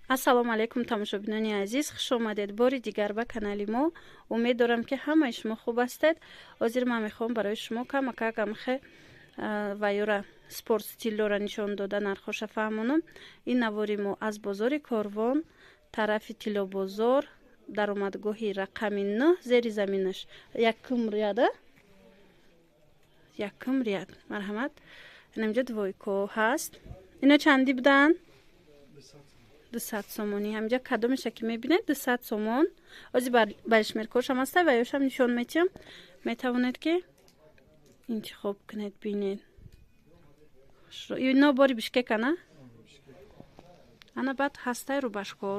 ассалому алайкум тамошобинони азиз, хуш омадед бори дигар ба канали мо. умед дорам ки ҳамаи шумо хуб ҳастед. ҳозир ман мехоҳам барои шумо камакак амхе вайюра спорт стиллора нишон дода нархоша фаҳмонам. ин навори мо аз бозори Корвон, тарафи Тилобозор, даромадгоҳи рақами 9 зери заминаш якум рияда якум рияд марҳамат. инамҷо двойко ҳаст. ино чанди будан? 200 сомони. ҳамҷа кадомеша ки мебинед 200 сомон. озӣ балишмеркошам ҳаста ва ёшам нишон метиҳам. метавонед ки интихоб кунед бинед. ино бори Бишкек ана? ана баъд ҳастай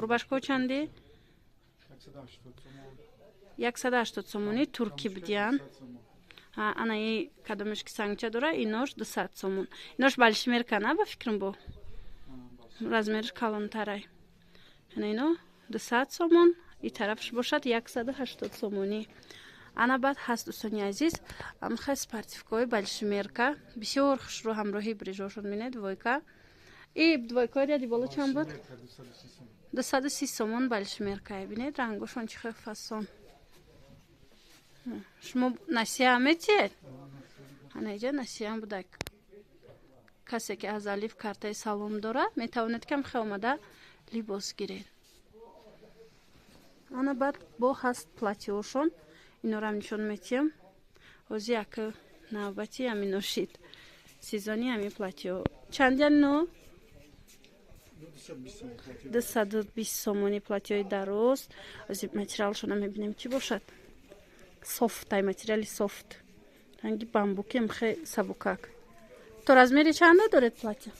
рубашко чанди? 180 сомони турки будиян. ана и кадомеш ки сангча дора инош 200 сомон. инош балишмерка на ба фикрам бо размериш калонтарай. ино 200 сомон, и тарафш бошад 180 сомони. ана баъд ҳаст дӯстони азиз амхе спортивкаи балишмерка бисёр хушрӯ ҳамроҳи брижошон минед двойка. И двойкаи ряди боло чанд буд? 230 сомон балишмерка. бинед рангошон чӣ хел фасон. шумо насиҳа метиҳед? ана иҷа насиҳа будак. касе ки аз алиф картаи салом дора метавонед ки амхе омада либос гиред. ана баъд бо ҳаст платиошон. инорам нишон метиҳам. ҳозир як навбати аминошид сезони ами платио чандян но 220 сомони платиои дарост. озир материалшона мебинем чӣ бошад. софтай материали софт ранги бамбуки амхе сабукак. то размери чанда доред платья?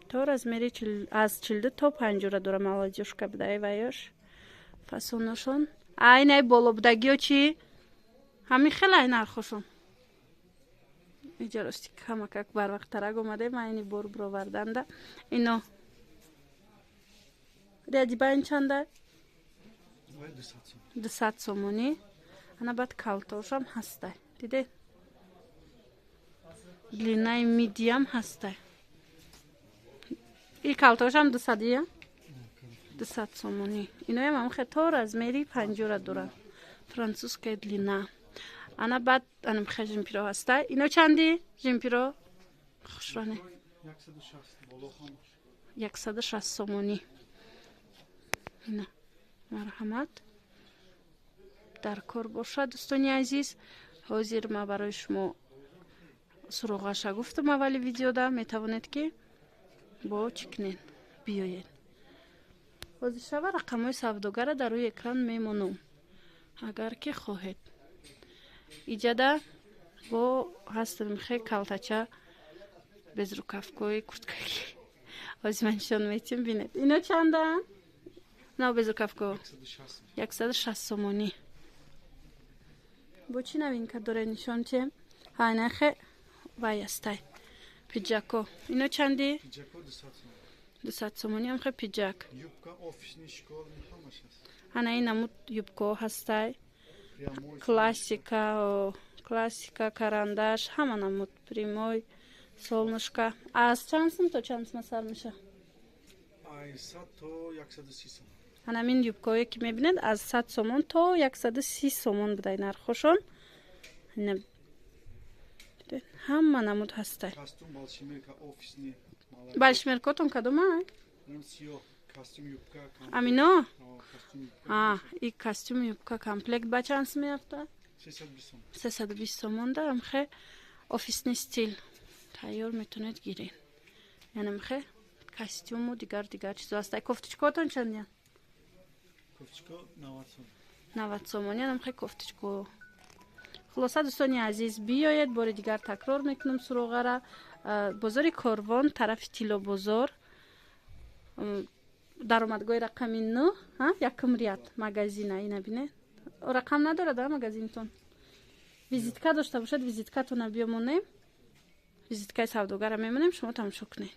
то размери аз 42 то 50 дора молодежка будай ваёш. фасоношон айнай боло будагиё чи? ҳамин хеле ай нархошон. иҷа рости камакак барвақтарак омадаем айни бор бироварданда. ино ряди байн чанда? 200 сомони. ана баъд калтошам ҳастай. дидед? длинаи мидиам ҳастай. и калтошам 200 200 сомони. иноям амхе то размери 50 дора. французская длина. ана баъд анамхе жимпиро ҳастай. ино чанди жимпиро? хушране 160 сомони. ино марҳамат дар кор бошад дӯстони азиз. ҳозир ма барои шумо суроғаша гуфтам аввали видеода. метавонед ки бо чикнед биёед. ҳозир шава рақамҳои савдогара дар рӯи экран мемонам агар ки хоҳед. иҷада бо ҳастам хе калтача безрукавкои курткаки. ҳозир ман нишон метиҳам бинед. ино чанда? на безрукавко 160 сомони. бо чӣ новинка доред нишон тиҳем? ҳайнахе вай ҳастай. пиҷако. ино чанди? 200 сомони амхе пиҷак. ана ин намуд юбко ҳастай. классика карандаш ҳама намуд прямой солнышко. аз чанд сум то чанд сум сар меша? 100 то 130 сомон. ҳанамин юбкое ки мебинед аз 100 сомон то 130 сомон будай нархошон. ҳама намуд ҳастай. костюм балшмерка офисни. балшмеркотон кадомай? сиёҳ костюм юбка. амино? костюм юбка. и костюм юбка комплект ба чанд сум меафта? 320 сомон да амхе офисни стил тайёр метавонед гиред. яъне амхе костюму дигар чизо ҳастай. кофтичкотон чандян? кофтичко 90 сомон. 90 сомон. яъне амхе кофтичко. хулоса дӯстони азиз биёед бори дигар такрор мекунам суроғара. бозори Корвон, тарафи Тилобозор, даромадгоҳи рақами 9 якум рияд магазина. ина бинед рақам надорад магазинтон. визитка дошта бошад визиткатона биёмонем. визиткаи савдогара мемонем. шумо тамошо кунед.